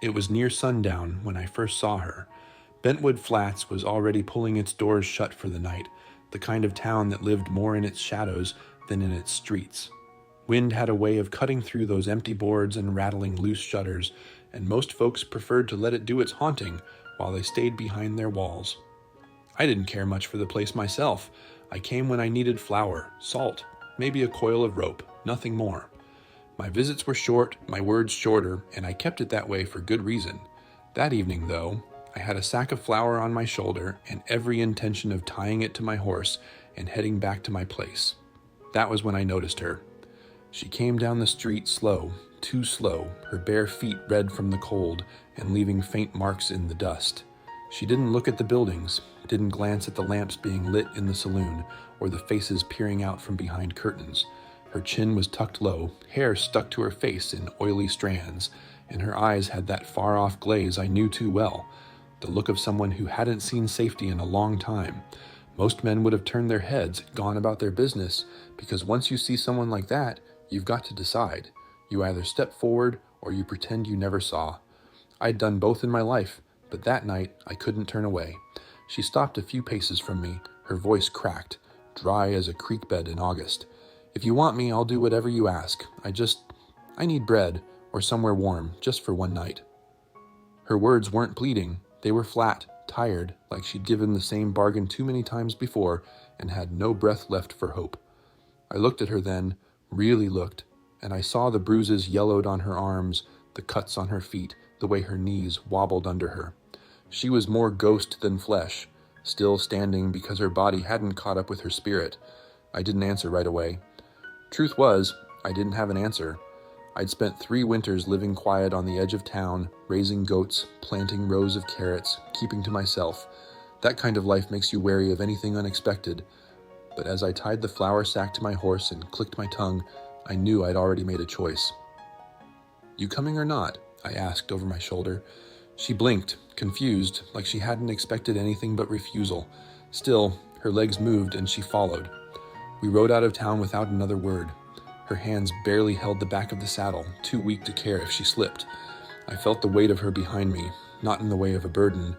It was near sundown when I first saw her. Bentwood Flats was already pulling its doors shut for the night, the kind of town that lived more in its shadows than in its streets. Wind had a way of cutting through those empty boards and rattling loose shutters, and most folks preferred to let it do its haunting while they stayed behind their walls. I didn't care much for the place myself. I came when I needed flour, salt, maybe a coil of rope, nothing more. My visits were short, my words shorter, and I kept it that way for good reason. That evening, though, I had a sack of flour on my shoulder and every intention of tying it to my horse and heading back to my place. That was when I noticed her. She came down the street slow, too slow, her bare feet red from the cold and leaving faint marks in the dust. She didn't look at the buildings, didn't glance at the lamps being lit in the saloon or the faces peering out from behind curtains. Her chin was tucked low, hair stuck to her face in oily strands, and her eyes had that far-off glaze I knew too well, the look of someone who hadn't seen safety in a long time. Most men would have turned their heads, gone about their business, because once you see someone like that, you've got to decide. You either step forward or you pretend you never saw. I'd done both in my life, but that night I couldn't turn away. She stopped a few paces from me, her voice cracked, dry as a creek bed in August. If you want me, I'll do whatever you ask. I need bread, or somewhere warm, just for one night. Her words weren't pleading. They were flat, tired, like she'd given the same bargain too many times before and had no breath left for hope. I looked at her then, really looked, and I saw the bruises yellowed on her arms, the cuts on her feet, the way her knees wobbled under her. She was more ghost than flesh, still standing because her body hadn't caught up with her spirit. I didn't answer right away. Truth was, I didn't have an answer. I'd spent 3 winters living quiet on the edge of town, raising goats, planting rows of carrots, keeping to myself. That kind of life makes you wary of anything unexpected. But as I tied the flour sack to my horse and clicked my tongue, I knew I'd already made a choice. "You coming or not?" I asked over my shoulder. She blinked, confused, like she hadn't expected anything but refusal. Still, her legs moved and she followed. We rode out of town without another word. Her hands barely held the back of the saddle, too weak to care if she slipped. I felt the weight of her behind me, not in the way of a burden,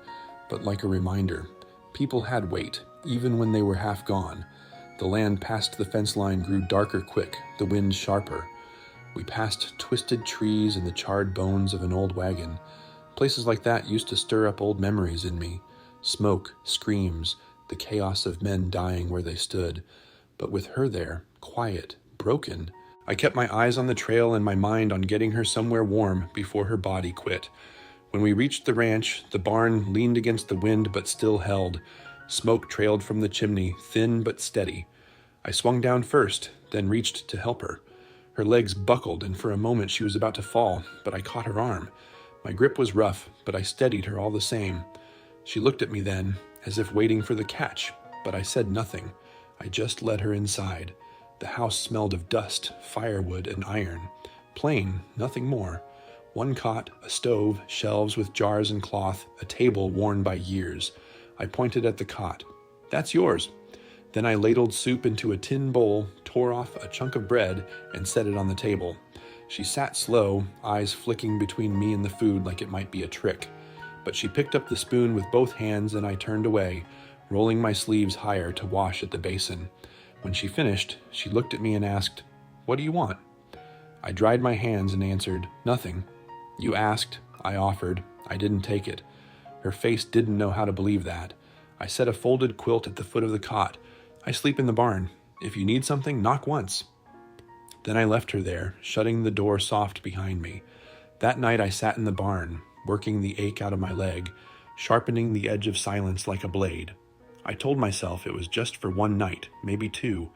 but like a reminder. People had weight, even when they were half gone. The land past the fence line grew darker quick, the wind sharper. We passed twisted trees and the charred bones of an old wagon. Places like that used to stir up old memories in me. Smoke, screams, the chaos of men dying where they stood. But with her there, quiet, broken, I kept my eyes on the trail and my mind on getting her somewhere warm before her body quit. When we reached the ranch, the barn leaned against the wind but still held. Smoke trailed from the chimney, thin but steady. I swung down first, then reached to help her. Her legs buckled, and for a moment she was about to fall, but I caught her arm. My grip was rough, but I steadied her all the same. She looked at me then, as if waiting for the catch, but I said nothing. I just led her inside. The house smelled of dust, firewood, and iron. Plain, nothing more. One cot, a stove, shelves with jars and cloth, a table worn by years. I pointed at the cot. "That's yours." Then I ladled soup into a tin bowl, tore off a chunk of bread, and set it on the table. She sat slow, eyes flicking between me and the food like it might be a trick. But she picked up the spoon with both hands and I turned away, rolling my sleeves higher to wash at the basin. When she finished, she looked at me and asked, "What do you want?" I dried my hands and answered, "Nothing." "You asked," I offered. I didn't take it. Her face didn't know how to believe that. I set a folded quilt at the foot of the cot. "I sleep in the barn. If you need something, knock once." Then I left her there, shutting the door soft behind me. That night I sat in the barn, working the ache out of my leg, sharpening the edge of silence like a blade. I told myself it was just for one night, maybe 2,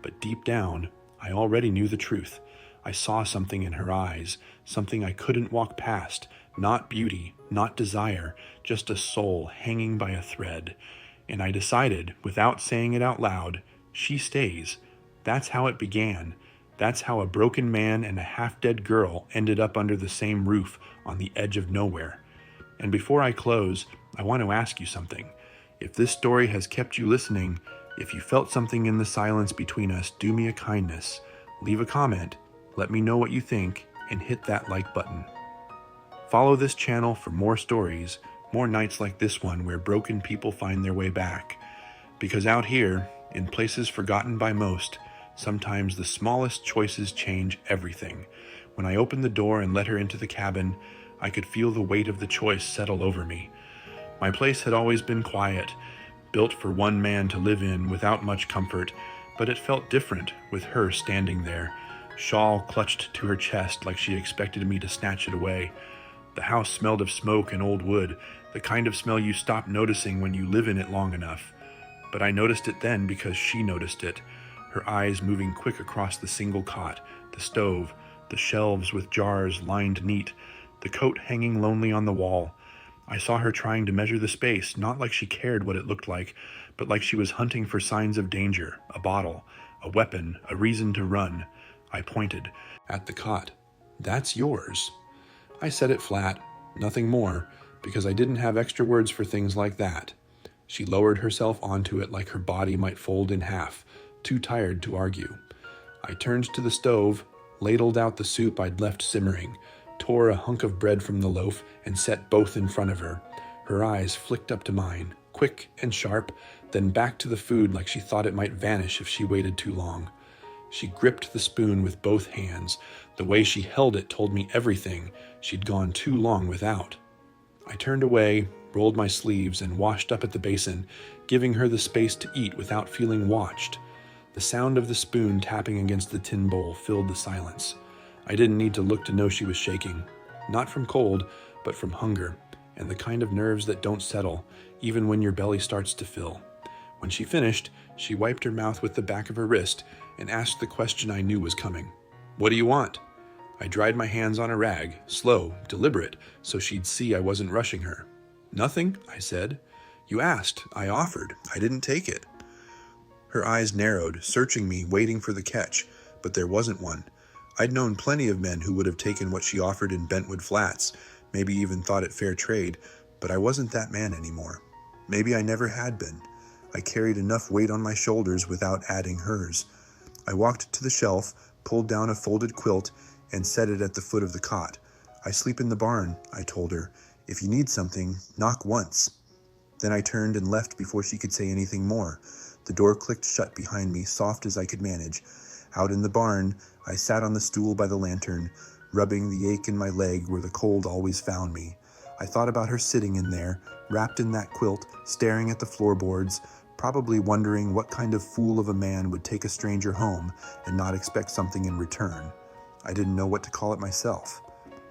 but deep down, I already knew the truth. I saw something in her eyes, something I couldn't walk past, not beauty, not desire, just a soul hanging by a thread. And I decided, without saying it out loud, she stays. That's how it began. That's how a broken man and a half-dead girl ended up under the same roof on the edge of nowhere. And before I close, I want to ask you something. If this story has kept you listening, if you felt something in the silence between us, do me a kindness. Leave a comment, let me know what you think, and hit that like button. Follow this channel for more stories, more nights like this one where broken people find their way back. Because out here, in places forgotten by most, sometimes the smallest choices change everything. When I opened the door and let her into the cabin, I could feel the weight of the choice settle over me. My place had always been quiet, built for one man to live in without much comfort, but it felt different with her standing there, shawl clutched to her chest like she expected me to snatch it away. The house smelled of smoke and old wood, the kind of smell you stop noticing when you live in it long enough. But I noticed it then because she noticed it, her eyes moving quick across the single cot, the stove, the shelves with jars lined neat, the coat hanging lonely on the wall. I saw her trying to measure the space, not like she cared what it looked like, but like she was hunting for signs of danger, a bottle, a weapon, a reason to run. I pointed at the cot. "That's yours." I said it flat, nothing more, because I didn't have extra words for things like that. She lowered herself onto it like her body might fold in half, too tired to argue. I turned to the stove, ladled out the soup I'd left simmering, tore a hunk of bread from the loaf, and set both in front of her. Her eyes flicked up to mine, quick and sharp, then back to the food like she thought it might vanish if she waited too long. She gripped the spoon with both hands. The way she held it told me everything she'd gone too long without. I turned away, rolled my sleeves, and washed up at the basin, giving her the space to eat without feeling watched. The sound of the spoon tapping against the tin bowl filled the silence. I didn't need to look to know she was shaking, not from cold, but from hunger, and the kind of nerves that don't settle, even when your belly starts to fill. When she finished, she wiped her mouth with the back of her wrist and asked the question I knew was coming. "What do you want?" I dried my hands on a rag, slow, deliberate, so she'd see I wasn't rushing her. "Nothing," I said. "You asked. I offered. I didn't take it." Her eyes narrowed, searching me, waiting for the catch, but there wasn't one. I'd known plenty of men who would have taken what she offered in Bentwood Flats, maybe even thought it fair trade, but I wasn't that man anymore. Maybe I never had been. I carried enough weight on my shoulders without adding hers. I walked to the shelf, pulled down a folded quilt, and set it at the foot of the cot. "I sleep in the barn," I told her. "If you need something, knock once." Then I turned and left before she could say anything more. The door clicked shut behind me, soft as I could manage. Out in the barn, I sat on the stool by the lantern, rubbing the ache in my leg where the cold always found me. I thought about her sitting in there, wrapped in that quilt, staring at the floorboards, probably wondering what kind of fool of a man would take a stranger home and not expect something in return. I didn't know what to call it myself.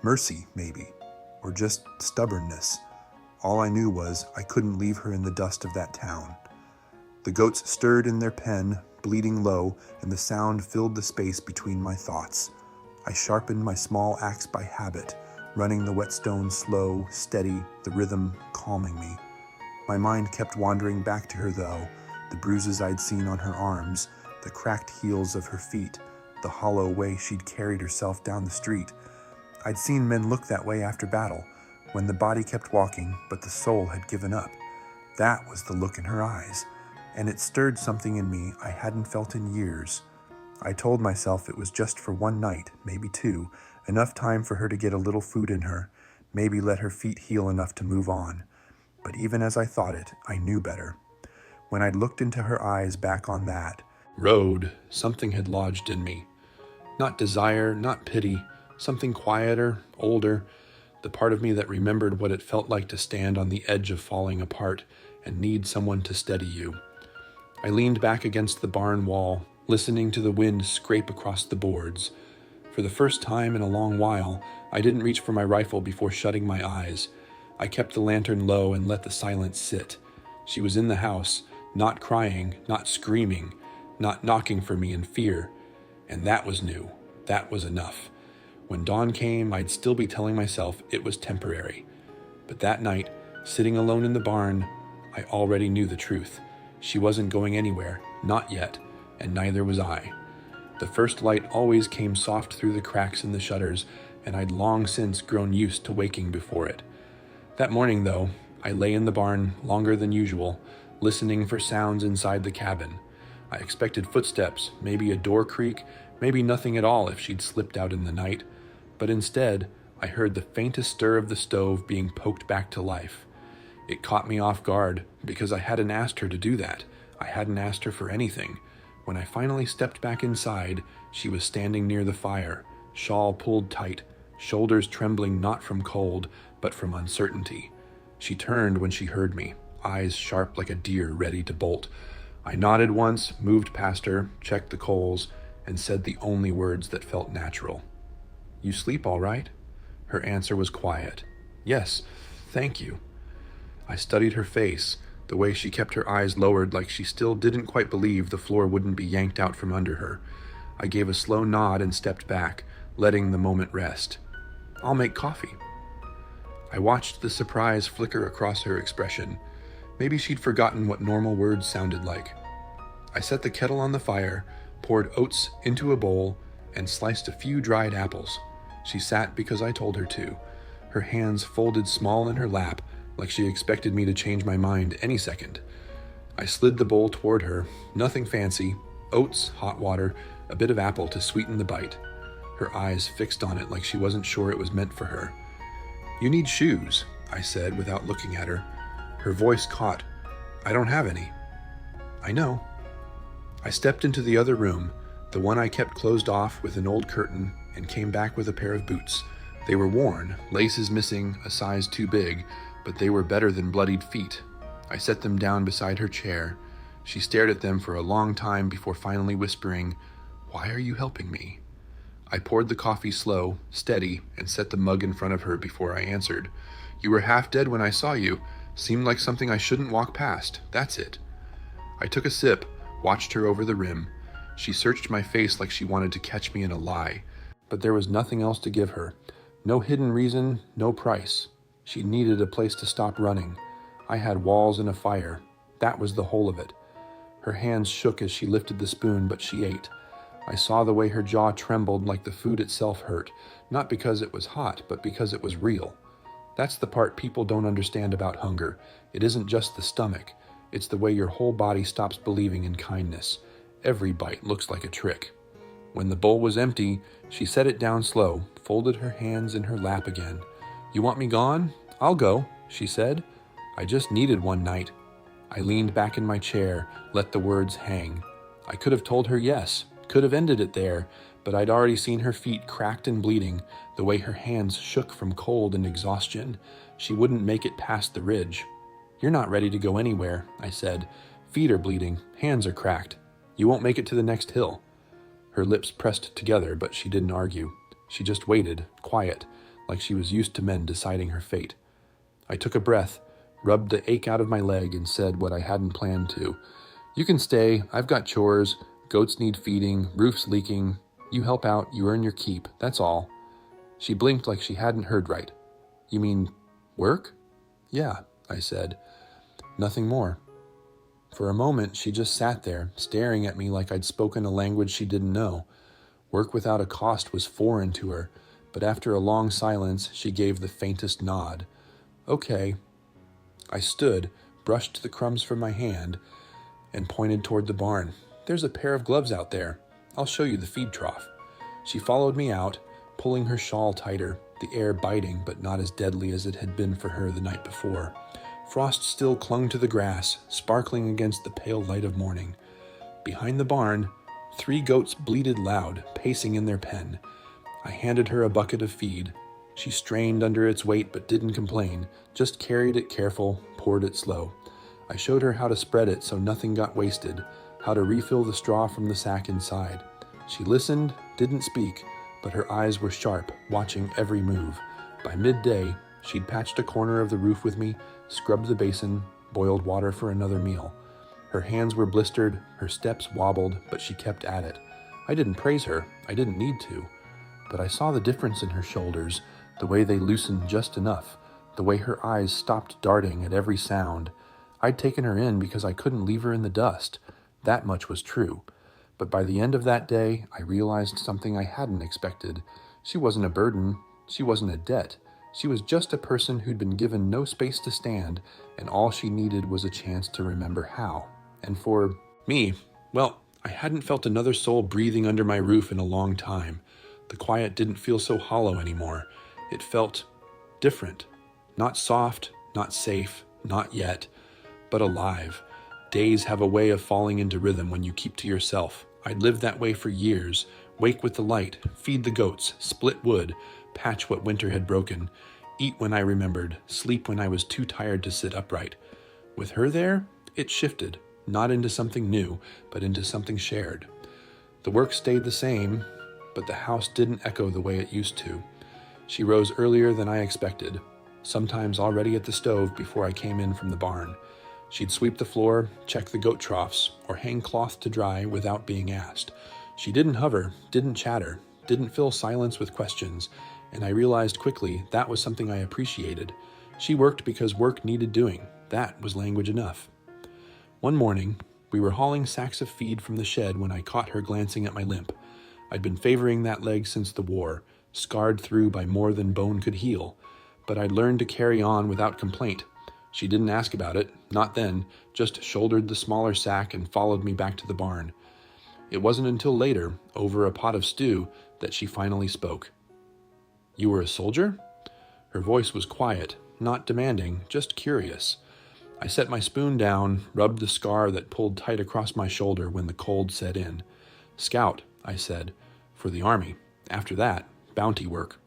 Mercy, maybe, or just stubbornness. All I knew was I couldn't leave her in the dust of that town. The goats stirred in their pen, bleating low, and the sound filled the space between my thoughts. I sharpened my small axe by habit, running the whetstone slow, steady, the rhythm calming me. My mind kept wandering back to her though, the bruises I'd seen on her arms, the cracked heels of her feet, the hollow way she'd carried herself down the street. I'd seen men look that way after battle, when the body kept walking, but the soul had given up. That was the look in her eyes, and it stirred something in me I hadn't felt in years. I told myself it was just for one night, maybe two, enough time for her to get a little food in her, maybe let her feet heal enough to move on. But even as I thought it, I knew better. When I'd looked into her eyes back on that road, something had lodged in me. Not desire, not pity, something quieter, older, the part of me that remembered what it felt like to stand on the edge of falling apart and need someone to steady you. I leaned back against the barn wall, listening to the wind scrape across the boards. For the first time in a long while, I didn't reach for my rifle before shutting my eyes. I kept the lantern low and let the silence sit. She was in the house, not crying, not screaming, not knocking for me in fear. And that was new. That was enough. When dawn came, I'd still be telling myself it was temporary. But that night, sitting alone in the barn, I already knew the truth. She wasn't going anywhere, not yet, and neither was I. The first light always came soft through the cracks in the shutters, and I'd long since grown used to waking before it. That morning, though, I lay in the barn longer than usual, listening for sounds inside the cabin. I expected footsteps, maybe a door creak, maybe nothing at all if she'd slipped out in the night. But instead, I heard the faintest stir of the stove being poked back to life. It caught me off guard because I hadn't asked her to do that. I hadn't asked her for anything. When I finally stepped back inside, she was standing near the fire, shawl pulled tight, shoulders trembling not from cold, but from uncertainty. She turned when she heard me, eyes sharp like a deer ready to bolt. I nodded once, moved past her, checked the coals, and said the only words that felt natural. "You sleep all right?" Her answer was quiet. "Yes, thank you." I studied her face, the way she kept her eyes lowered like she still didn't quite believe the floor wouldn't be yanked out from under her. I gave a slow nod and stepped back, letting the moment rest. "I'll make coffee." I watched the surprise flicker across her expression. Maybe she'd forgotten what normal words sounded like. I set the kettle on the fire, poured oats into a bowl, and sliced a few dried apples. She sat because I told her to, her hands folded small in her lap, like she expected me to change my mind any second. I slid the bowl toward her, nothing fancy, oats, hot water, a bit of apple to sweeten the bite. Her eyes fixed on it like she wasn't sure it was meant for her. "You need shoes," I said without looking at her. Her voice caught. "I don't have any." "I know." I stepped into the other room, the one I kept closed off with an old curtain, and came back with a pair of boots. They were worn, laces missing, a size too big, but they were better than bloodied feet. I set them down beside her chair. She stared at them for a long time before finally whispering, "Why are you helping me?" I poured the coffee slow, steady, and set the mug in front of her before I answered. "You were half dead when I saw you. Seemed like something I shouldn't walk past. That's it." I took a sip, watched her over the rim. She searched my face like she wanted to catch me in a lie. But there was nothing else to give her. No hidden reason, no price. She needed a place to stop running. I had walls and a fire. That was the whole of it. Her hands shook as she lifted the spoon, but she ate. I saw the way her jaw trembled like the food itself hurt, not because it was hot, but because it was real. That's the part people don't understand about hunger. It isn't just the stomach. It's the way your whole body stops believing in kindness. Every bite looks like a trick. When the bowl was empty, she set it down slow, folded her hands in her lap again. "You want me gone? I'll go," she said. "I just needed one night." I leaned back in my chair, let the words hang. I could have told her yes, could have ended it there, but I'd already seen her feet cracked and bleeding, the way her hands shook from cold and exhaustion. She wouldn't make it past the ridge. "You're not ready to go anywhere," I said. "Feet are bleeding, hands are cracked. You won't make it to the next hill." Her lips pressed together, but she didn't argue. She just waited, quiet, like she was used to men deciding her fate. I took a breath, rubbed the ache out of my leg, and said what I hadn't planned to. "You can stay. I've got chores. Goats need feeding. Roof's leaking. You help out. You earn your keep. That's all." She blinked like she hadn't heard right. "You mean work?" "Yeah," I said. Nothing more. For a moment, she just sat there, staring at me like I'd spoken a language she didn't know. Work without a cost was foreign to her, but after a long silence, she gave the faintest nod. "Okay." I stood, brushed the crumbs from my hand, and pointed toward the barn. "There's a pair of gloves out there. I'll show you the feed trough." She followed me out, pulling her shawl tighter, the air biting but not as deadly as it had been for her the night before. Frost still clung to the grass, sparkling against the pale light of morning. Behind the barn, 3 goats bleated loud, pacing in their pen. I handed her a bucket of feed. She strained under its weight but didn't complain, just carried it careful, poured it slow. I showed her how to spread it so nothing got wasted, how to refill the straw from the sack inside. She listened, didn't speak, but her eyes were sharp, watching every move. By midday, she'd patched a corner of the roof with me, scrubbed the basin, boiled water for another meal. Her hands were blistered, her steps wobbled, but she kept at it. I didn't praise her, I didn't need to. But I saw the difference in her shoulders, the way they loosened just enough, the way her eyes stopped darting at every sound. I'd taken her in because I couldn't leave her in the dust. That much was true. But by the end of that day, I realized something I hadn't expected. She wasn't a burden. She wasn't a debt. She was just a person who'd been given no space to stand, and all she needed was a chance to remember how. And for me, well, I hadn't felt another soul breathing under my roof in a long time. The quiet didn't feel so hollow anymore. It felt different. Not soft, not safe, not yet, but alive. Days have a way of falling into rhythm when you keep to yourself. I'd lived that way for years. Wake with the light, feed the goats, split wood, patch what winter had broken, eat when I remembered, sleep when I was too tired to sit upright. With her there, it shifted, not into something new, but into something shared. The work stayed the same, but the house didn't echo the way it used to. She rose earlier than I expected, sometimes already at the stove before I came in from the barn. She'd sweep the floor, check the goat troughs, or hang cloth to dry without being asked. She didn't hover, didn't chatter, didn't fill silence with questions, and I realized quickly that was something I appreciated. She worked because work needed doing. That was language enough. One morning, we were hauling sacks of feed from the shed when I caught her glancing at my limp. I'd been favoring that leg since the war, scarred through by more than bone could heal, but I'd learned to carry on without complaint. She didn't ask about it, not then, just shouldered the smaller sack and followed me back to the barn. It wasn't until later, over a pot of stew, that she finally spoke. "You were a soldier?" Her voice was quiet, not demanding, just curious. I set my spoon down, rubbed the scar that pulled tight across my shoulder when the cold set in. "Scout," I said, "for the Army. After that, bounty work."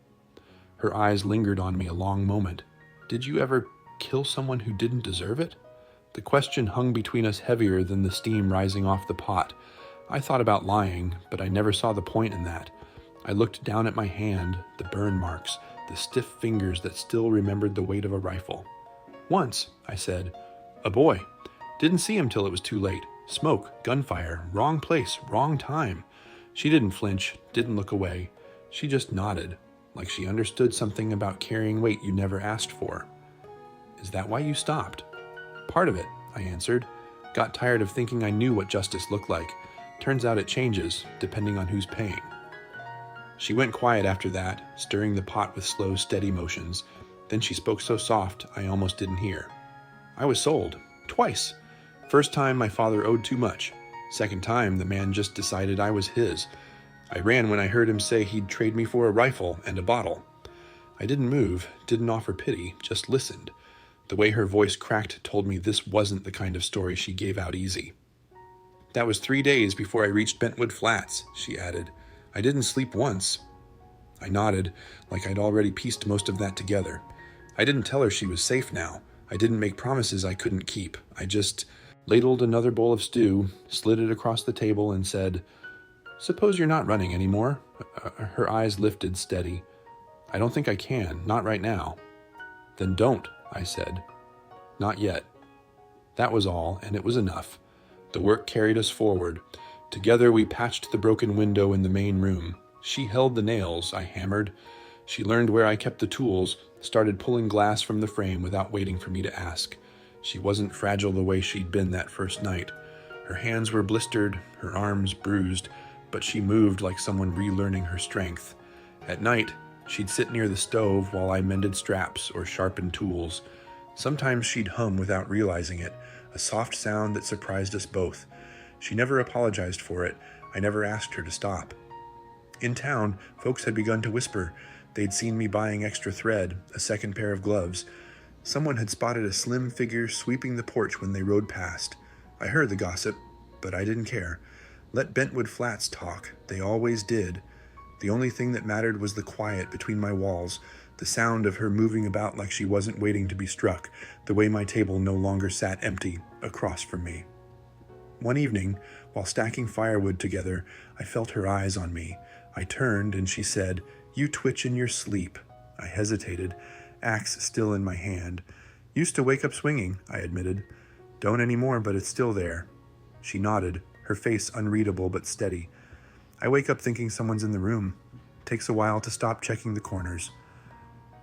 Her eyes lingered on me a long moment. "Did you ever kill someone who didn't deserve it?" The question hung between us heavier than the steam rising off the pot. I thought about lying, but I never saw the point in that. I looked down at my hand, the burn marks, the stiff fingers that still remembered the weight of a rifle. "Once," I said. "A boy. Didn't see him till it was too late. Smoke, gunfire, wrong place, wrong time." She didn't flinch, didn't look away. She just nodded, like she understood something about carrying weight you never asked for. "Is that why you stopped?" "Part of it," I answered. "Got tired of thinking I knew what justice looked like. Turns out it changes, depending on who's paying." She went quiet after that, stirring the pot with slow, steady motions. Then she spoke so soft, I almost didn't hear. "I was sold. Twice. First time, my father owed too much. Second time, the man just decided I was his. I ran when I heard him say he'd trade me for a rifle and a bottle. I didn't move, didn't offer pity, just listened. The way her voice cracked told me this wasn't the kind of story she gave out easy. "That was 3 days before I reached Bentwood Flats," she added. "I didn't sleep once." I nodded, like I'd already pieced most of that together. I didn't tell her she was safe now. I didn't make promises I couldn't keep. I just ladled another bowl of stew, slid it across the table, and said, "Suppose you're not running anymore?" Her eyes lifted steady. "I don't think I can, not right now." "Then don't," I said. "Not yet." That was all, and it was enough. The work carried us forward. Together we patched the broken window in the main room. She held the nails, I hammered. She learned where I kept the tools, started pulling glass from the frame without waiting for me to ask. She wasn't fragile the way she'd been that first night. Her hands were blistered, her arms bruised, but she moved like someone relearning her strength. At night, she'd sit near the stove while I mended straps or sharpened tools. Sometimes she'd hum without realizing it, a soft sound that surprised us both. She never apologized for it. I never asked her to stop. In town, folks had begun to whisper. They'd seen me buying extra thread, a second pair of gloves. Someone had spotted a slim figure sweeping the porch when they rode past. I heard the gossip, but I didn't care. Let Bentwood Flats talk. They always did. The only thing that mattered was the quiet between my walls, the sound of her moving about like she wasn't waiting to be struck, the way my table no longer sat empty across from me. One evening, while stacking firewood together, I felt her eyes on me. I turned and she said, "You twitch in your sleep." I hesitated, axe still in my hand. "Used to wake up swinging," I admitted. "Don't anymore, but it's still there." She nodded, her face unreadable but steady. "I wake up thinking someone's in the room. Takes a while to stop checking the corners."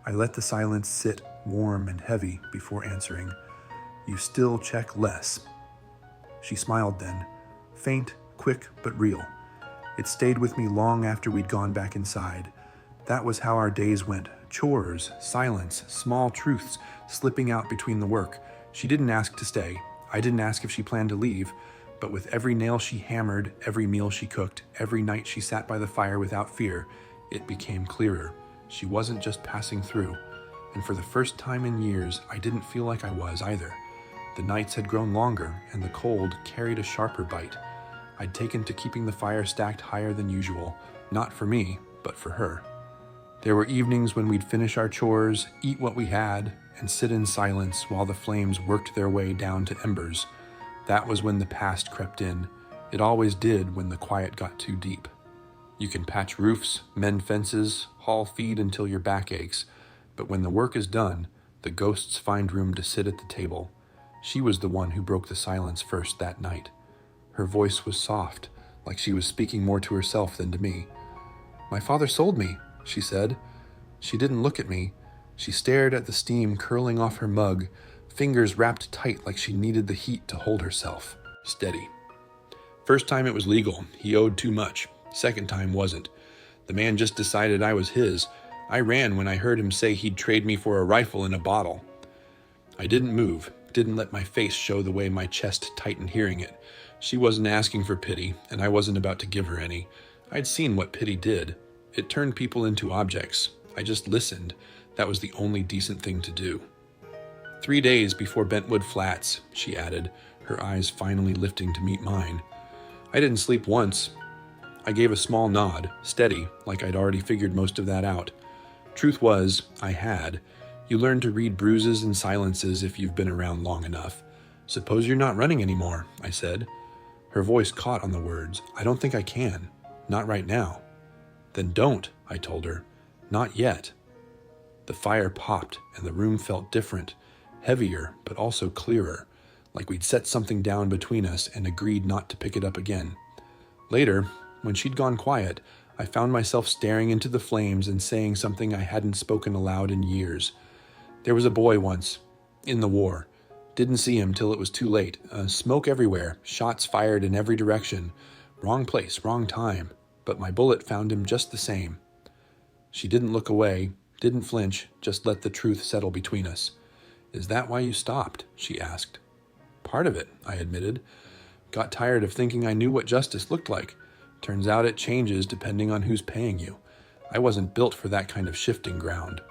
I let the silence sit warm and heavy before answering. "You still check less." She smiled then, faint, quick, but real. It stayed with me long after we'd gone back inside. That was how our days went. Chores, silence, small truths slipping out between the work. She didn't ask to stay. I didn't ask if she planned to leave. But with every nail she hammered, every meal she cooked, every night she sat by the fire without fear, it became clearer. She wasn't just passing through, and for the first time in years, I didn't feel like I was either. The nights had grown longer, and the cold carried a sharper bite. I'd taken to keeping the fire stacked higher than usual, not for me, but for her. There were evenings when we'd finish our chores, eat what we had, and sit in silence while the flames worked their way down to embers. That was when the past crept in. It always did when the quiet got too deep. You can patch roofs, mend fences, haul feed until your back aches, but when the work is done, the ghosts find room to sit at the table. She was the one who broke the silence first that night. Her voice was soft, like she was speaking more to herself than to me. "My father sold me," she said. She didn't look at me. She stared at the steam curling off her mug, fingers wrapped tight like she needed the heat to hold herself. Steady. First time it was legal. He owed too much. Second time wasn't. The man just decided I was his. I ran when I heard him say he'd trade me for a rifle and a bottle. I didn't move, didn't let my face show the way my chest tightened hearing it. She wasn't asking for pity, and I wasn't about to give her any. I'd seen what pity did. It turned people into objects. I just listened. That was the only decent thing to do. 3 days before Bentwood Flats, she added, her eyes finally lifting to meet mine. I didn't sleep once. I gave a small nod, steady, like I'd already figured most of that out. Truth was, I had. You learn to read bruises and silences if you've been around long enough. "Suppose you're not running anymore," I said. Her voice caught on the words. "I don't think I can. Not right now." "Then don't," I told her. "Not yet." The fire popped, and the room felt different, heavier, but also clearer, like we'd set something down between us and agreed not to pick it up again. Later, when she'd gone quiet, I found myself staring into the flames and saying something I hadn't spoken aloud in years. There was a boy once, in the war. Didn't see him till it was too late. Smoke everywhere, shots fired in every direction. Wrong place, wrong time, but my bullet found him just the same. She didn't look away, didn't flinch, just let the truth settle between us. "Is that why you stopped?" she asked. "Part of it," I admitted. "Got tired of thinking I knew what justice looked like. Turns out it changes depending on who's paying you. I wasn't built for that kind of shifting ground."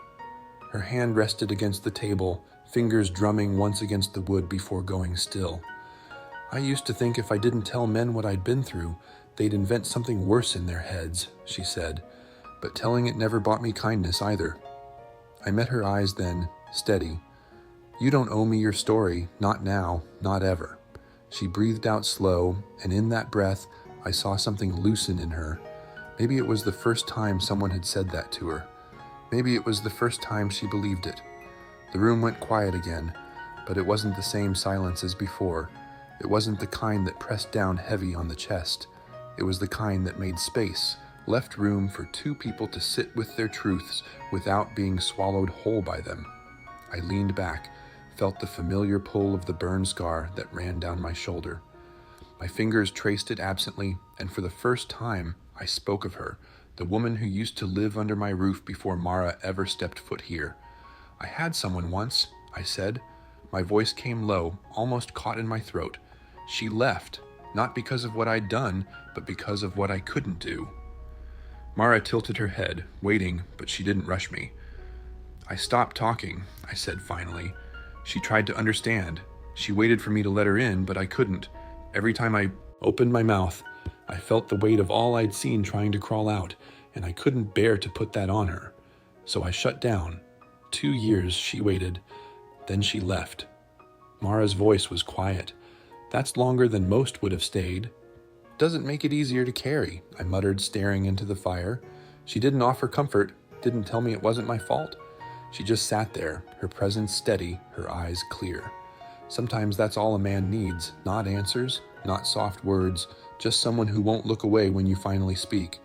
Her hand rested against the table, fingers drumming once against the wood before going still. "I used to think if I didn't tell men what I'd been through, they'd invent something worse in their heads," she said. "But telling it never bought me kindness either." I met her eyes then, steady. "You don't owe me your story, not now, not ever." She breathed out slow, and in that breath, I saw something loosen in her. Maybe it was the first time someone had said that to her. Maybe it was the first time she believed it. The room went quiet again, but it wasn't the same silence as before. It wasn't the kind that pressed down heavy on the chest. It was the kind that made space, left room for two people to sit with their truths without being swallowed whole by them. I leaned back, felt the familiar pull of the burn scar that ran down my shoulder. My fingers traced it absently, and for the first time, I spoke of her, the woman who used to live under my roof before Mara ever stepped foot here. "I had someone once," I said. My voice came low, almost caught in my throat. "She left, not because of what I'd done, but because of what I couldn't do." Mara tilted her head, waiting, but she didn't rush me. "I stopped talking," I said finally. "She tried to understand. She waited for me to let her in, but I couldn't. Every time I opened my mouth, I felt the weight of all I'd seen trying to crawl out, and I couldn't bear to put that on her. So I shut down. 2 years she waited. Then she left." Mara's voice was quiet. "That's longer than most would have stayed." "Doesn't make it easier to carry," I muttered, staring into the fire. She didn't offer comfort, didn't tell me it wasn't my fault. She just sat there, her presence steady, her eyes clear. Sometimes that's all a man needs, not answers, not soft words, just someone who won't look away when you finally speak.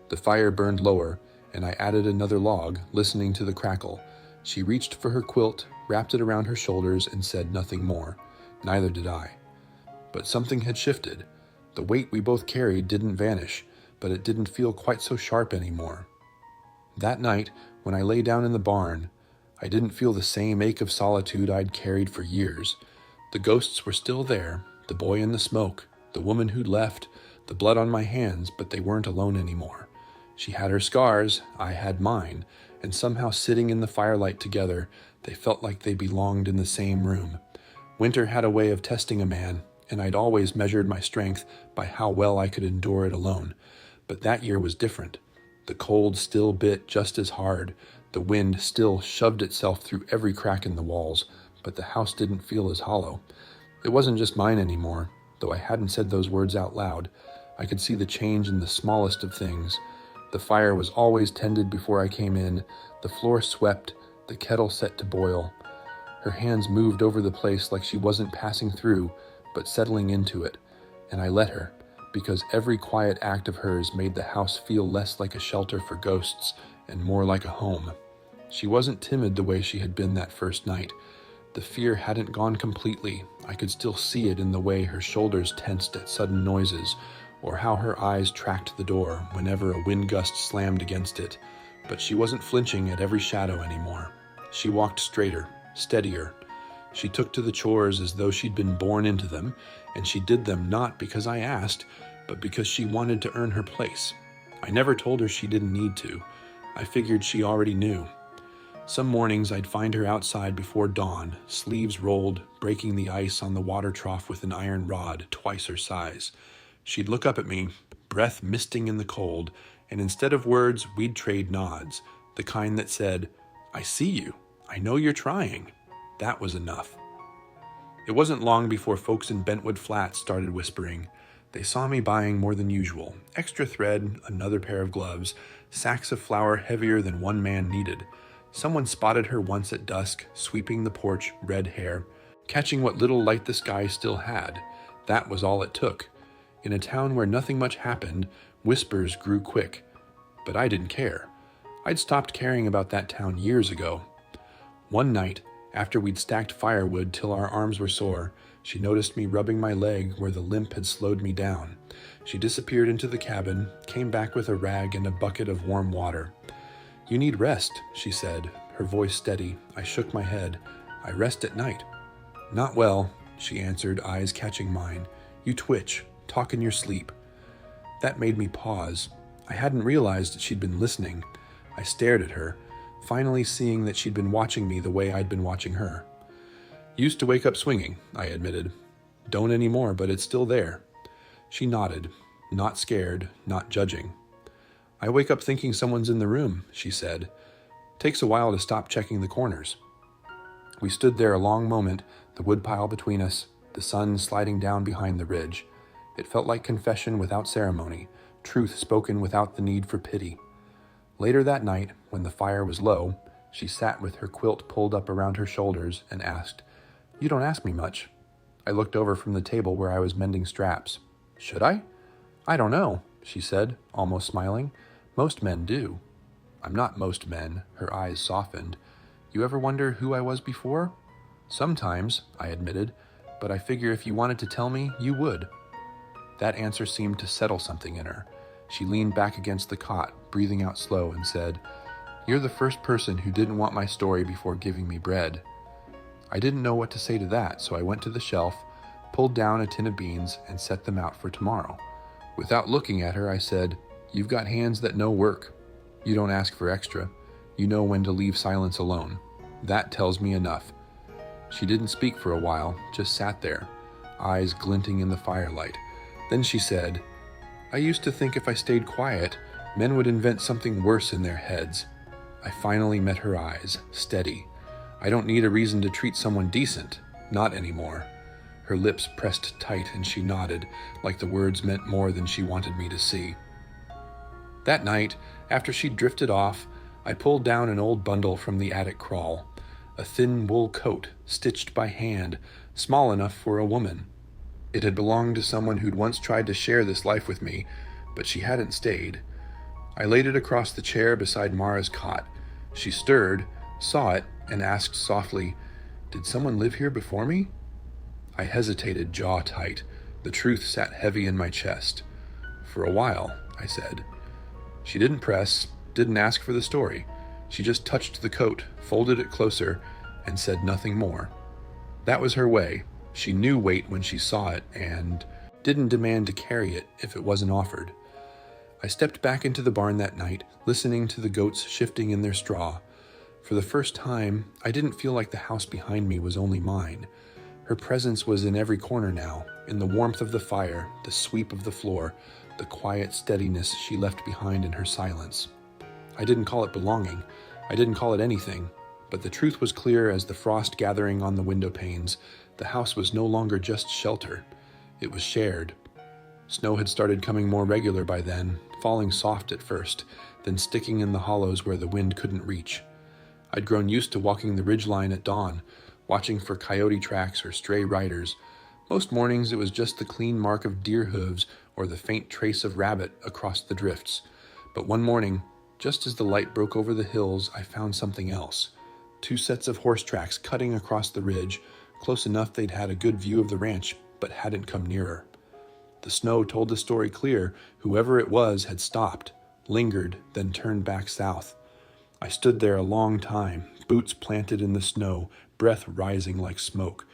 The fire burned lower, and I added another log, listening to the crackle. She reached for her quilt, wrapped it around her shoulders, and said nothing more. Neither did I. But something had shifted. The weight we both carried didn't vanish, but it didn't feel quite so sharp anymore. That night, when I lay down in the barn, I didn't feel the same ache of solitude I'd carried for years. The ghosts were still there, the boy in the smoke, the woman who'd left, the blood on my hands, but they weren't alone anymore. She had her scars, I had mine, and somehow sitting in the firelight together, they felt like they belonged in the same room. Winter had a way of testing a man, and I'd always measured my strength by how well I could endure it alone. But that year was different. The cold still bit just as hard. The wind still shoved itself through every crack in the walls, but the house didn't feel as hollow. It wasn't just mine anymore, though I hadn't said those words out loud. I could see the change in the smallest of things. The fire was always tended before I came in, the floor swept, the kettle set to boil. Her hands moved over the place like she wasn't passing through, but settling into it, and I let her, because every quiet act of hers made the house feel less like a shelter for ghosts and more like a home. She wasn't timid the way she had been that first night. The fear hadn't gone completely. I could still see it in the way her shoulders tensed at sudden noises, or how her eyes tracked the door whenever a wind gust slammed against it. But she wasn't flinching at every shadow anymore. She walked straighter, steadier. She took to the chores as though she'd been born into them, and she did them not because I asked, but because she wanted to earn her place. I never told her she didn't need to. I figured she already knew. Some mornings I'd find her outside before dawn, sleeves rolled, breaking the ice on the water trough with an iron rod twice her size. She'd look up at me, breath misting in the cold, and instead of words, we'd trade nods, the kind that said, "I see you. I know you're trying." That was enough. It wasn't long before folks in Bentwood Flats started whispering. They saw me buying more than usual. Extra thread, another pair of gloves, sacks of flour heavier than one man needed. Someone spotted her once at dusk, sweeping the porch, red hair, catching what little light the sky still had. That was all it took. In a town where nothing much happened, whispers grew quick. But I didn't care. I'd stopped caring about that town years ago. One night, after we'd stacked firewood till our arms were sore, she noticed me rubbing my leg where the limp had slowed me down. She disappeared into the cabin, came back with a rag and a bucket of warm water. "You need rest," she said, her voice steady. I shook my head. "I rest at night." "Not well," she answered, eyes catching mine. "You twitch. Talk in your sleep." That made me pause. I hadn't realized that she'd been listening. I stared at her, finally seeing that she'd been watching me the way I'd been watching her. "Used to wake up swinging," I admitted. "Don't anymore, but it's still there." She nodded, not scared, not judging. "I wake up thinking someone's in the room," she said. "Takes a while to stop checking the corners." We stood there a long moment, the woodpile between us, the sun sliding down behind the ridge. It felt like confession without ceremony, truth spoken without the need for pity. Later that night, when the fire was low, she sat with her quilt pulled up around her shoulders and asked, "You don't ask me much." I looked over from the table where I was mending straps. "Should I?" "I don't know," she said, almost smiling. "Most men do." "I'm not most men," her eyes softened. "You ever wonder who I was before?" "Sometimes," I admitted, "but I figure if you wanted to tell me, you would." That answer seemed to settle something in her. She leaned back against the cot, breathing out slow, and said, "You're the first person who didn't want my story before giving me bread." I didn't know what to say to that, so I went to the shelf, pulled down a tin of beans, and set them out for tomorrow. Without looking at her, I said, "You've got hands that know work. You don't ask for extra. You know when to leave silence alone. That tells me enough." She didn't speak for a while, just sat there, eyes glinting in the firelight. Then she said, "I used to think if I stayed quiet, men would invent something worse in their heads." I finally met her eyes, steady. "I don't need a reason to treat someone decent. Not anymore." Her lips pressed tight and she nodded, like the words meant more than she wanted me to see. That night, after she'd drifted off, I pulled down an old bundle from the attic crawl. A thin wool coat, stitched by hand, small enough for a woman. It had belonged to someone who'd once tried to share this life with me, but she hadn't stayed. I laid it across the chair beside Mara's cot. She stirred, saw it, and asked softly, "Did someone live here before me?" I hesitated, jaw tight. The truth sat heavy in my chest. "For a while," I said. She didn't press, didn't ask for the story. She just touched the coat, folded it closer, and said nothing more. That was her way. She knew weight when she saw it, and didn't demand to carry it if it wasn't offered. I stepped back into the barn that night, listening to the goats shifting in their straw. For the first time, I didn't feel like the house behind me was only mine. Her presence was in every corner now, in the warmth of the fire, the sweep of the floor, the quiet steadiness she left behind in her silence. I didn't call it belonging. I didn't call it anything. But the truth was clear as the frost gathering on the window panes. The house was no longer just shelter. It was shared. Snow had started coming more regular by then, falling soft at first, then sticking in the hollows where the wind couldn't reach. I'd grown used to walking the ridgeline at dawn, watching for coyote tracks or stray riders. Most mornings it was just the clean mark of deer hooves or the faint trace of rabbit across the drifts. But one morning, just as the light broke over the hills, I found something else. 2 sets of horse tracks cutting across the ridge, close enough they'd had a good view of the ranch, but hadn't come nearer. The snow told the story clear. Whoever it was had stopped, lingered, then turned back south. I stood there a long time, boots planted in the snow, breath rising like smoke.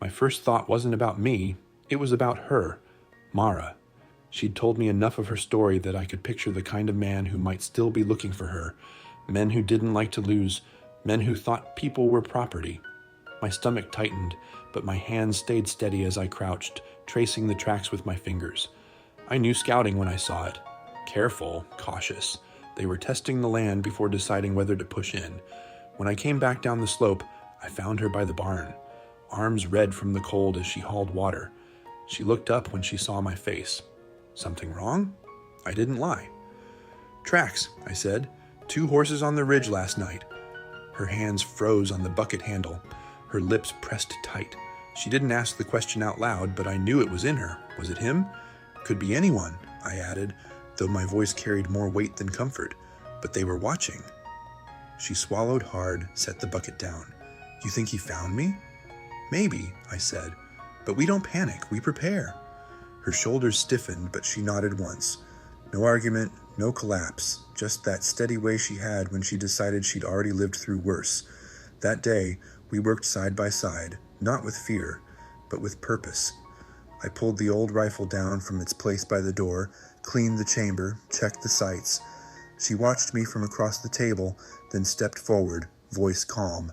My first thought wasn't about me, it was about her, Mara. She'd told me enough of her story that I could picture the kind of man who might still be looking for her, men who didn't like to lose, men who thought people were property. My stomach tightened, but my hands stayed steady as I crouched, tracing the tracks with my fingers. I knew scouting when I saw it. Careful, cautious. They were testing the land before deciding whether to push in. When I came back down the slope, I found her by the barn, arms red from the cold as she hauled water. She looked up when she saw my face. Something wrong? I didn't lie. Tracks, I said. 2 horses on the ridge last night. Her hands froze on the bucket handle. Her lips pressed tight. She didn't ask the question out loud, but I knew it was in her. Was it him? Could be anyone, I added, though my voice carried more weight than comfort. But they were watching. She swallowed hard, set the bucket down. You think he found me? Maybe, I said. But we don't panic, we prepare. Her shoulders stiffened, but she nodded once. No argument, no collapse, just that steady way she had when she decided she'd already lived through worse. That day, we worked side by side, not with fear, but with purpose. I pulled the old rifle down from its place by the door, cleaned the chamber, checked the sights. She watched me from across the table, then stepped forward, voice calm.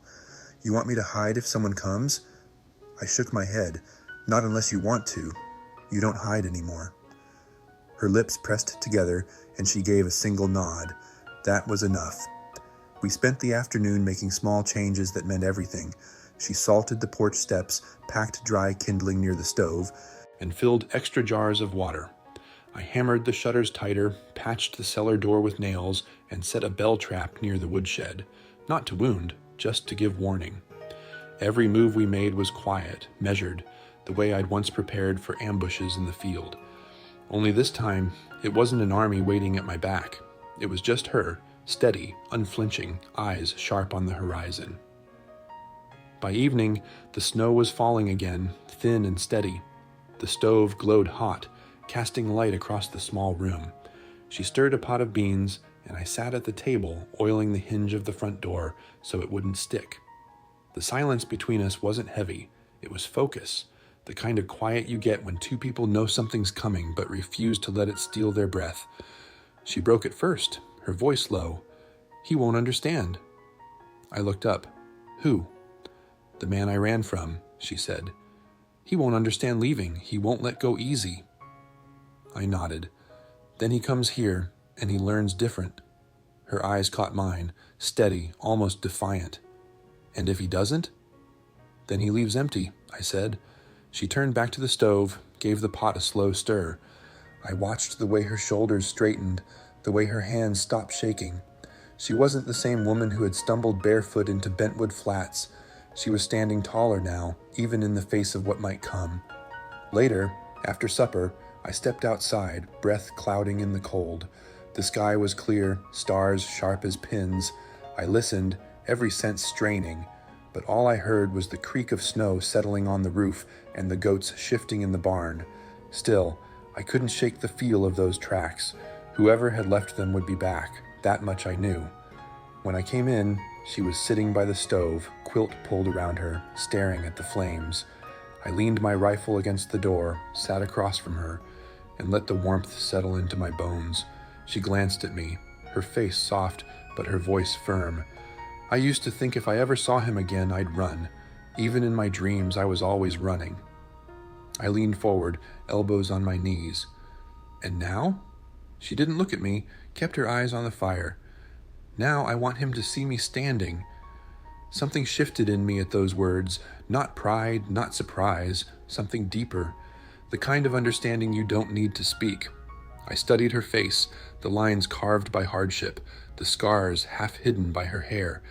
You want me to hide if someone comes? I shook my head. Not unless you want to. You don't hide anymore. Her lips pressed together, and she gave a single nod. That was enough. We spent the afternoon making small changes that meant everything. She salted the porch steps, packed dry kindling near the stove, and filled extra jars of water. I hammered the shutters tighter, patched the cellar door with nails, and set a bell trap near the woodshed. Not to wound, just to give warning. Every move we made was quiet, measured, the way I'd once prepared for ambushes in the field. Only this time, it wasn't an army waiting at my back. It was just her, steady, unflinching, eyes sharp on the horizon. By evening, the snow was falling again, thin and steady. The stove glowed hot, casting light across the small room. She stirred a pot of beans, and I sat at the table, oiling the hinge of the front door so it wouldn't stick. The silence between us wasn't heavy. It was focus, the kind of quiet you get when 2 people know something's coming but refuse to let it steal their breath. She broke it first, her voice low. He won't understand. I looked up. Who? The man I ran from, she said. He won't understand leaving. He won't let go easy. I nodded. Then he comes here, and he learns different. Her eyes caught mine, steady, almost defiant. And if he doesn't? Then he leaves empty, I said. She turned back to the stove, gave the pot a slow stir. I watched the way her shoulders straightened, the way her hands stopped shaking. She wasn't the same woman who had stumbled barefoot into Bentwood Flats. She was standing taller now, even in the face of what might come. Later, after supper, I stepped outside, breath clouding in the cold. The sky was clear, stars sharp as pins. I listened, every sense straining, but all I heard was the creak of snow settling on the roof and the goats shifting in the barn. Still, I couldn't shake the feel of those tracks. Whoever had left them would be back, that much I knew. When I came in, she was sitting by the stove, quilt pulled around her, staring at the flames. I leaned my rifle against the door, sat across from her, and let the warmth settle into my bones. She glanced at me, her face soft but her voice firm. I used to think if I ever saw him again, I'd run. Even in my dreams, I was always running. I leaned forward, elbows on my knees. And now? She didn't look at me, kept her eyes on the fire. Now I want him to see me standing. Something shifted in me at those words, not pride, not surprise, something deeper, the kind of understanding you don't need to speak. I studied her face, the lines carved by hardship, the scars half hidden by her hair,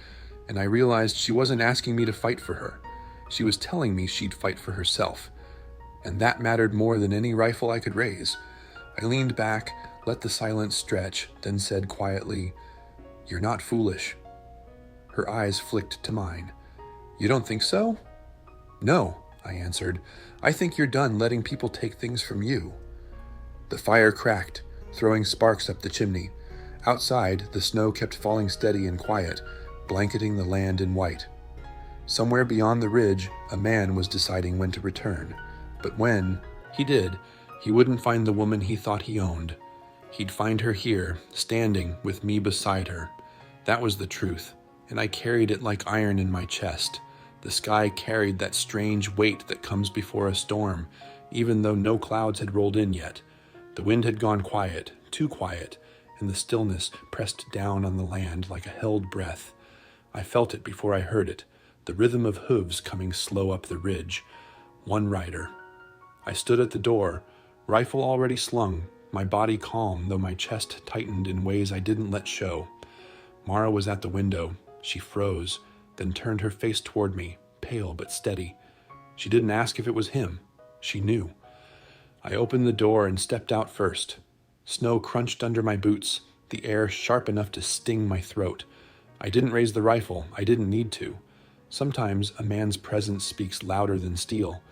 and I realized she wasn't asking me to fight for her. She was telling me she'd fight for herself, and that mattered more than any rifle I could raise. I leaned back, let the silence stretch, then said quietly, "You're not foolish." Her eyes flicked to mine. "You don't think so?" "No," I answered. "I think you're done letting people take things from you." The fire cracked, throwing sparks up the chimney. Outside, the snow kept falling steady and quiet, blanketing the land in white. Somewhere beyond the ridge, a man was deciding when to return. But when he did, he wouldn't find the woman he thought he owned. He'd find her here, standing with me beside her. That was the truth, and I carried it like iron in my chest. The sky carried that strange weight that comes before a storm, even though no clouds had rolled in yet. The wind had gone quiet, too quiet, and the stillness pressed down on the land like a held breath. I felt it before I heard it, the rhythm of hooves coming slow up the ridge. One rider. I stood at the door, rifle already slung, my body calm, though my chest tightened in ways I didn't let show. Mara was at the window. She froze, then turned her face toward me, pale but steady. She didn't ask if it was him. She knew. I opened the door and stepped out first. Snow crunched under my boots, the air sharp enough to sting my throat. I didn't raise the rifle. I didn't need to. Sometimes a man's presence speaks louder than steel.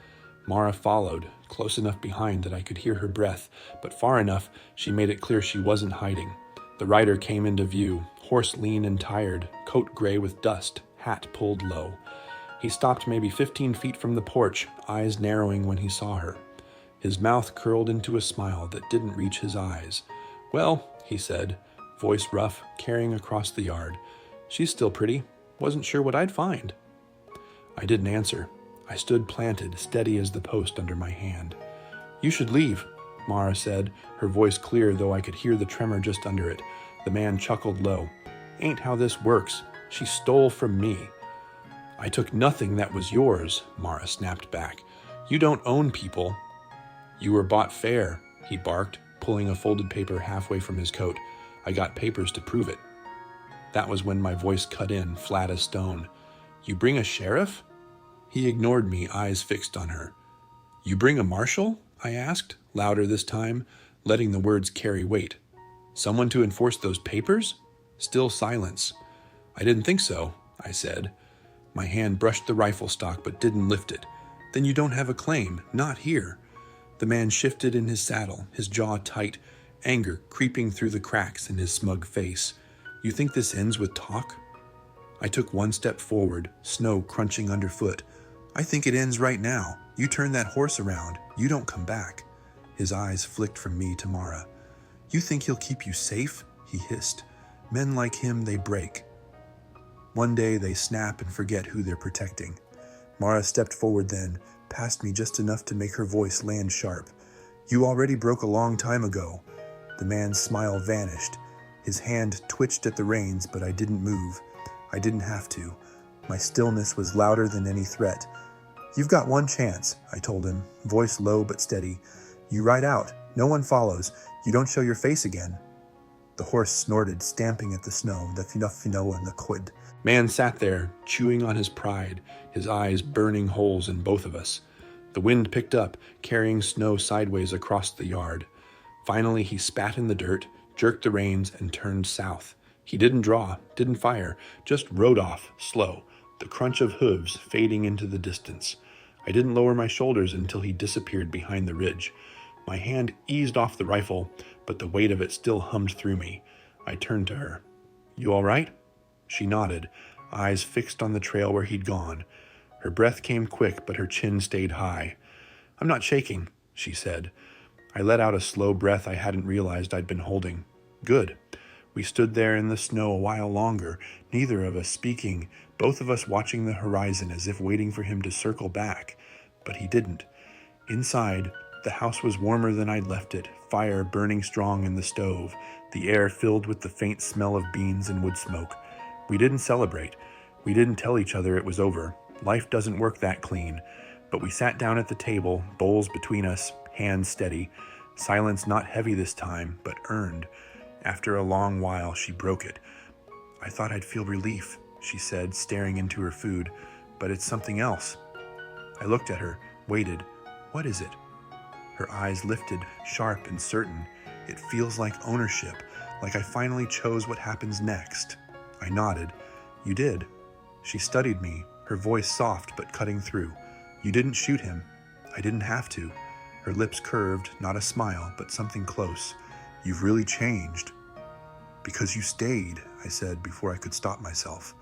Mara followed, close enough behind that I could hear her breath, but far enough she made it clear she wasn't hiding. The rider came into view, horse lean and tired, coat gray with dust, hat pulled low. He stopped maybe 15 feet from the porch, eyes narrowing when he saw her. His mouth curled into a smile that didn't reach his eyes. "Well," he said, voice rough, carrying across the yard. "She's still pretty. Wasn't sure what I'd find." I didn't answer. I stood planted, steady as the post under my hand. "You should leave," Mara said, her voice clear though I could hear the tremor just under it. The man chuckled low. "Ain't how this works. She stole from me." "I took nothing that was yours," Mara snapped back. "You don't own people." "You were bought fair," he barked, pulling a folded paper halfway from his coat. "I got papers to prove it." That was when my voice cut in, flat as stone. "You bring a sheriff?" He ignored me, eyes fixed on her. "You bring a marshal?" I asked, louder this time, letting the words carry weight. "Someone to enforce those papers?" Still silence. "I didn't think so," I said. My hand brushed the rifle stock but didn't lift it. "Then you don't have a claim, not here." The man shifted in his saddle, his jaw tight, anger creeping through the cracks in his smug face. "You think this ends with talk?" I took one step forward, snow crunching underfoot. "I think it ends right now. You turn that horse around. You don't come back." His eyes flicked from me to Mara. "You think he'll keep you safe?" he hissed. "Men like him, they break. One day they snap and forget who they're protecting." Mara stepped forward then, past me just enough to make her voice land sharp. "You already broke a long time ago." The man's smile vanished. His hand twitched at the reins, but I didn't move. I didn't have to. My stillness was louder than any threat. "You've got one chance," I told him, voice low but steady. "You ride out. No one follows. You don't show your face again." The horse snorted, stamping at the snow, the fino and the quid. Man sat there, chewing on his pride, his eyes burning holes in both of us. The wind picked up, carrying snow sideways across the yard. Finally, he spat in the dirt, jerked the reins, and turned south. He didn't draw, didn't fire, just rode off, slow, the crunch of hooves fading into the distance. I didn't lower my shoulders until he disappeared behind the ridge. My hand eased off the rifle, but the weight of it still hummed through me. I turned to her. "You all right?" She nodded, eyes fixed on the trail where he'd gone. Her breath came quick, but her chin stayed high. "I'm not shaking," she said. I let out a slow breath I hadn't realized I'd been holding. Good. We stood there in the snow a while longer, neither of us speaking, both of us watching the horizon as if waiting for him to circle back. But he didn't. Inside, the house was warmer than I'd left it, fire burning strong in the stove, the air filled with the faint smell of beans and wood smoke. We didn't celebrate. We didn't tell each other it was over. Life doesn't work that clean. But we sat down at the table, bowls between us, hands steady. Silence not heavy this time, but earned. After a long while, she broke it. "I thought I'd feel relief," she said, staring into her food, "but it's something else." I looked at her, waited. "What is it?" Her eyes lifted, sharp and certain. "It feels like ownership, like I finally chose what happens next." I nodded. "You did." She studied me, her voice soft but cutting through. "You didn't shoot him." "I didn't have to." Her lips curved, not a smile, but something close. "You've really changed." "Because you stayed," I said before I could stop myself.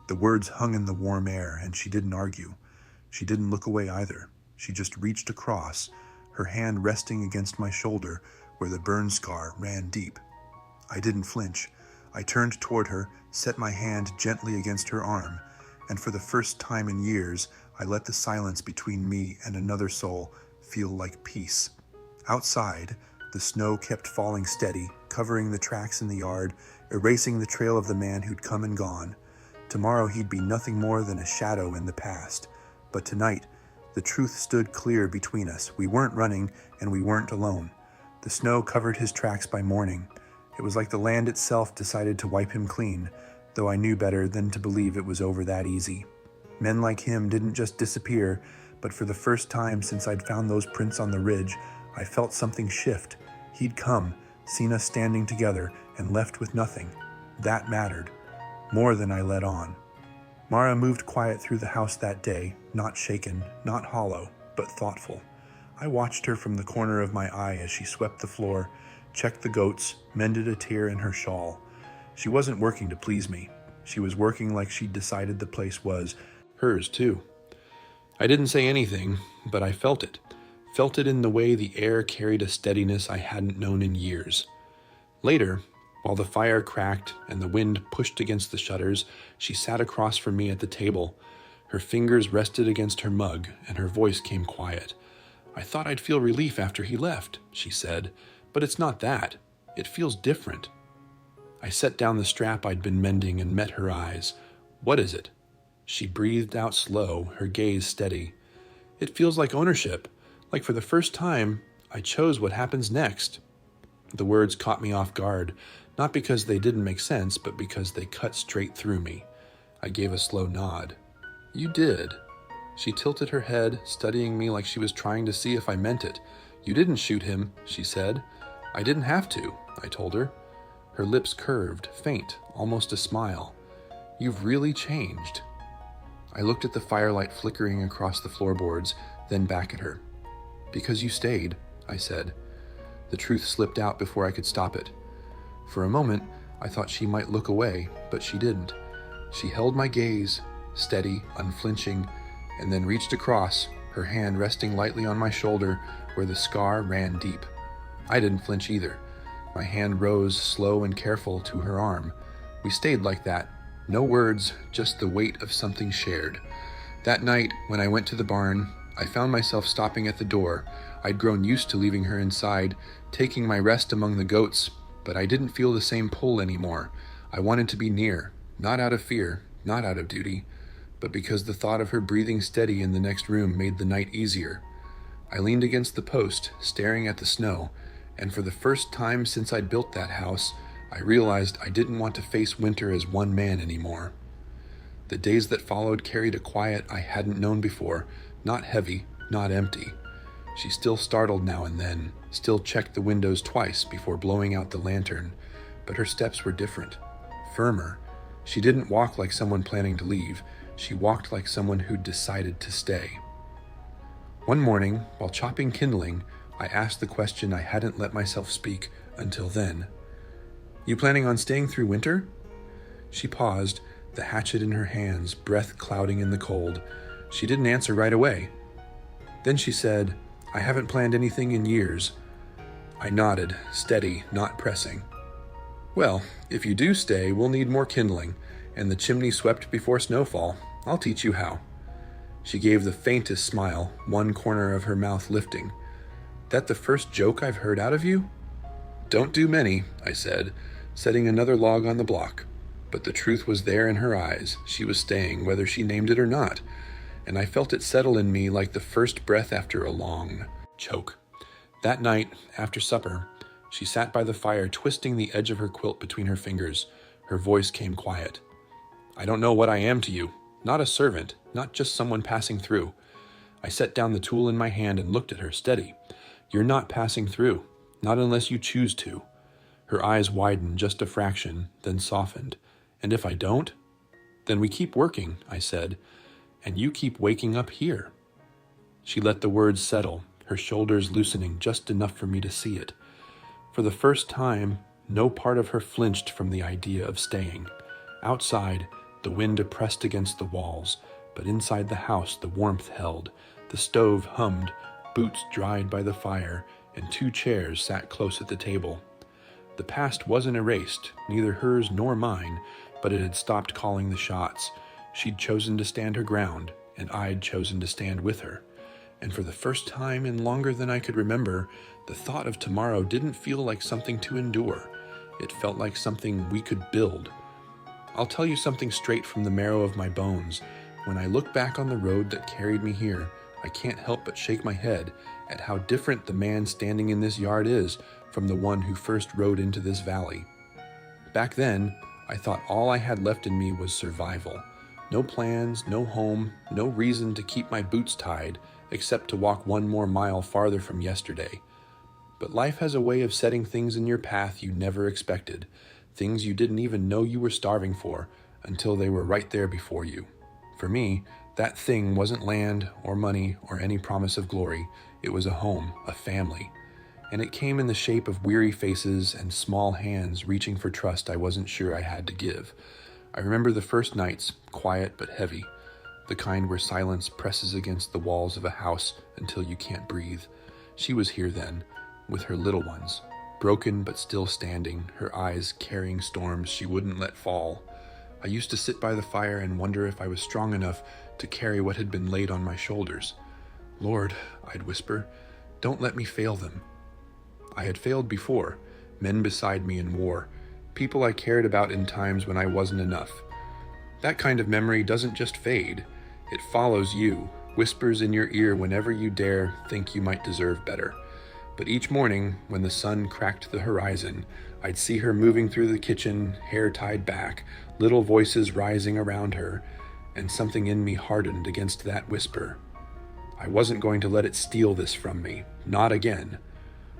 The words hung in the warm air, and she didn't argue. She didn't look away either. She just reached across, her hand resting against my shoulder where the burn scar ran deep. I didn't flinch. I turned toward her, set my hand gently against her arm, and for the first time in years, I let the silence between me and another soul feel like peace. Outside, the snow kept falling steady, covering the tracks in the yard, erasing the trail of the man who'd come and gone. Tomorrow he'd be nothing more than a shadow in the past. But tonight, the truth stood clear between us. We weren't running, and we weren't alone. The snow covered his tracks by morning. It was like the land itself decided to wipe him clean, though I knew better than to believe it was over that easy. Men like him didn't just disappear, but for the first time since I'd found those prints on the ridge, I felt something shift. He'd come, seen us standing together, and left with nothing. That mattered, more than I let on. Mara moved quiet through the house that day, not shaken, not hollow, but thoughtful. I watched her from the corner of my eye as she swept the floor, checked the goats, mended a tear in her shawl. She wasn't working to please me. She was working like she'd decided the place was hers too. I didn't say anything, but I felt it. Felt it in the way the air carried a steadiness I hadn't known in years. Later, while the fire cracked and the wind pushed against the shutters, she sat across from me at the table. Her fingers rested against her mug, and her voice came quiet. "I thought I'd feel relief after he left," she said, "but it's not that. It feels different." I set down the strap I'd been mending and met her eyes. "What is it?" She breathed out slow, her gaze steady. "It feels like ownership, like for the first time, I chose what happens next." The words caught me off guard, not because they didn't make sense, but because they cut straight through me. I gave a slow nod. "You did." She tilted her head, studying me like she was trying to see if I meant it. "You didn't shoot him," she said. "I didn't have to," I told her. Her lips curved, faint, almost a smile. "You've really changed." I looked at the firelight flickering across the floorboards, then back at her. "Because you stayed," I said. The truth slipped out before I could stop it. For a moment, I thought she might look away, but she didn't. She held my gaze, steady, unflinching, and then reached across, her hand resting lightly on my shoulder where the scar ran deep. I didn't flinch either. My hand rose, slow and careful, to her arm. We stayed like that. No words, just the weight of something shared. That night, when I went to the barn, I found myself stopping at the door. I'd grown used to leaving her inside, taking my rest among the goats, but I didn't feel the same pull anymore. I wanted to be near, not out of fear, not out of duty, but because the thought of her breathing steady in the next room made the night easier. I leaned against the post, staring at the snow, and for the first time since I'd built that house, I realized I didn't want to face winter as one man anymore. The days that followed carried a quiet I hadn't known before, not heavy, not empty. She still startled now and then, still checked the windows twice before blowing out the lantern, but her steps were different, firmer. She didn't walk like someone planning to leave. She walked like someone who'd decided to stay. One morning, while chopping kindling, I asked the question I hadn't let myself speak until then. "You planning on staying through winter?" She paused, the hatchet in her hands, breath clouding in the cold. She didn't answer right away. Then she said, "I haven't planned anything in years." I nodded, steady, not pressing. Well, if you do stay, we'll need more kindling, and the chimney swept before snowfall. I'll teach you how." She gave the faintest smile, one corner of her mouth lifting. "That the first joke I've heard out of you?" "Don't do many," I said, setting another log on the block. But the truth was there in her eyes. She was staying, whether she named it or not, and I felt it settle in me like the first breath after a long choke. That night, after supper, she sat by the fire, twisting the edge of her quilt between her fingers. Her voice came quiet. "I don't know what I am to you. Not a servant, not just someone passing through." I set down the tool in my hand and looked at her, steady. "You're not passing through, not unless you choose to." Her eyes widened just a fraction, then softened. "And if I don't?" "Then we keep working," I said, "and you keep waking up here." She let the words settle, her shoulders loosening just enough for me to see it. For the first time, no part of her flinched from the idea of staying. Outside, the wind pressed against the walls, but inside the house the warmth held. The stove hummed, boots dried by the fire, and 2 chairs sat close at the table. The past wasn't erased, neither hers nor mine, but it had stopped calling the shots. She'd chosen to stand her ground, and I'd chosen to stand with her. And for the first time in longer than I could remember, the thought of tomorrow didn't feel like something to endure. It felt like something we could build. I'll tell you something straight from the marrow of my bones. When I look back on the road that carried me here, I can't help but shake my head at how different the man standing in this yard is from the one who first rode into this valley. Back then, I thought all I had left in me was survival. No plans, no home, no reason to keep my boots tied, except to walk 1 more mile farther from yesterday. But life has a way of setting things in your path you never expected, things you didn't even know you were starving for, until they were right there before you. For me, that thing wasn't land or money or any promise of glory. It was a home, a family. And it came in the shape of weary faces and small hands reaching for trust I wasn't sure I had to give. I remember the first nights, quiet but heavy, the kind where silence presses against the walls of a house until you can't breathe. She was here then, with her little ones, broken but still standing, her eyes carrying storms she wouldn't let fall. I used to sit by the fire and wonder if I was strong enough to carry what had been laid on my shoulders. "Lord," I'd whisper, "don't let me fail them." I had failed before, men beside me in war, people I cared about in times when I wasn't enough. That kind of memory doesn't just fade. It follows you, whispers in your ear whenever you dare think you might deserve better. But each morning, when the sun cracked the horizon, I'd see her moving through the kitchen, hair tied back, little voices rising around her, and something in me hardened against that whisper. I wasn't going to let it steal this from me, not again.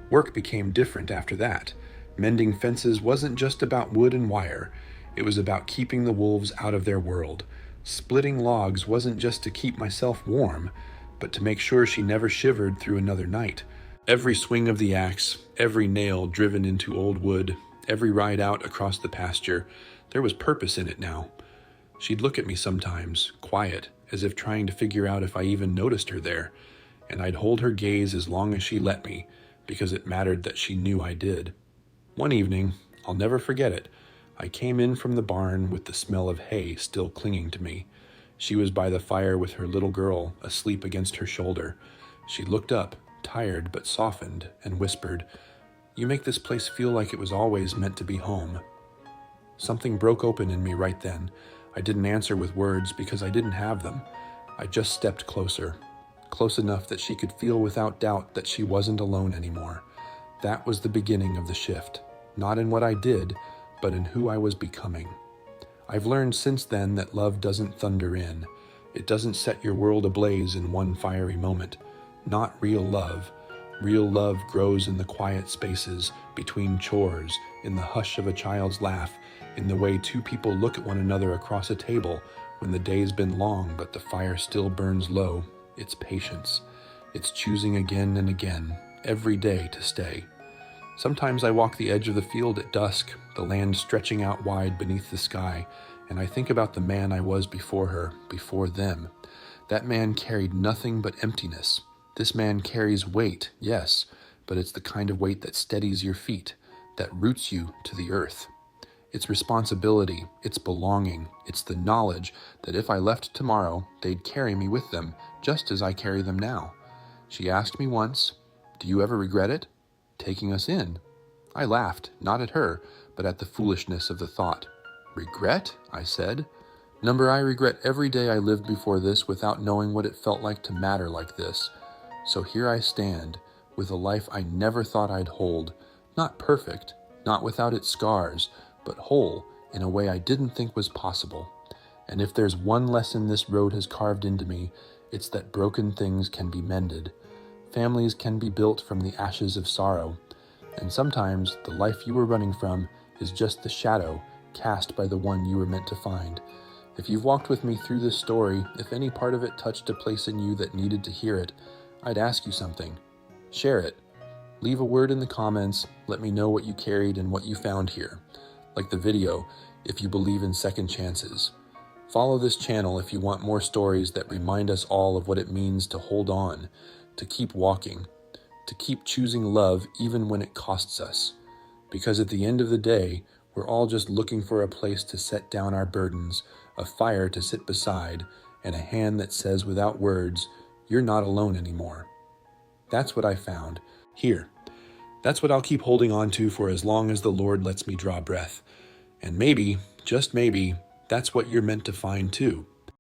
Work became different after that. Mending fences wasn't just about wood and wire. It was about keeping the wolves out of their world. Splitting logs wasn't just to keep myself warm, but to make sure she never shivered through another night. Every swing of the axe, every nail driven into old wood, every ride out across the pasture, there was purpose in it now. She'd look at me sometimes, quiet, as if trying to figure out if I even noticed her there, and I'd hold her gaze as long as she let me, because it mattered that she knew I did. One evening, I'll never forget it, I came in from the barn with the smell of hay still clinging to me. She was by the fire with her little girl asleep against her shoulder. She looked up, tired but softened, and whispered, "You make this place feel like it was always meant to be home." Something broke open in me right then. I didn't answer with words because I didn't have them. I just stepped closer, close enough that she could feel without doubt that she wasn't alone anymore. That was the beginning of the shift, not in what I did, but in who I was becoming. I've learned since then that love doesn't thunder in. It doesn't set your world ablaze in one fiery moment. Not real love. Real love grows in the quiet spaces, between chores, in the hush of a child's laugh, in the way 2 people look at one another across a table when the day's been long but the fire still burns low. It's patience. It's choosing again and again, every day to stay. Sometimes I walk the edge of the field at dusk, the land stretching out wide beneath the sky, and I think about the man I was before her, before them. That man carried nothing but emptiness. This man carries weight, yes, but it's the kind of weight that steadies your feet, that roots you to the earth. It's responsibility, it's belonging, it's the knowledge that if I left tomorrow, they'd carry me with them, just as I carry them now. She asked me once, "Do you ever regret it? Taking us in?" I laughed, not at her, but at the foolishness of the thought. "Regret?" I said. "Number, I regret every day I lived before this without knowing what it felt like to matter like this. So here I stand, with a life I never thought I'd hold, not perfect, not without its scars, but whole in a way I didn't think was possible. And if there's one lesson this road has carved into me, it's that broken things can be mended. Families can be built from the ashes of sorrow. And sometimes the life you were running from is just the shadow cast by the one you were meant to find. If you've walked with me through this story, if any part of it touched a place in you that needed to hear it, I'd ask you something. Share it. Leave a word in the comments. Let me know what you carried and what you found here. Like the video, if you believe in second chances. Follow this channel if you want more stories that remind us all of what it means to hold on, to keep walking, to keep choosing love even when it costs us. Because at the end of the day, we're all just looking for a place to set down our burdens, a fire to sit beside, and a hand that says without words, "You're not alone anymore." That's what I found here. That's what I'll keep holding on to for as long as the Lord lets me draw breath. And maybe, just maybe, that's what you're meant to find too.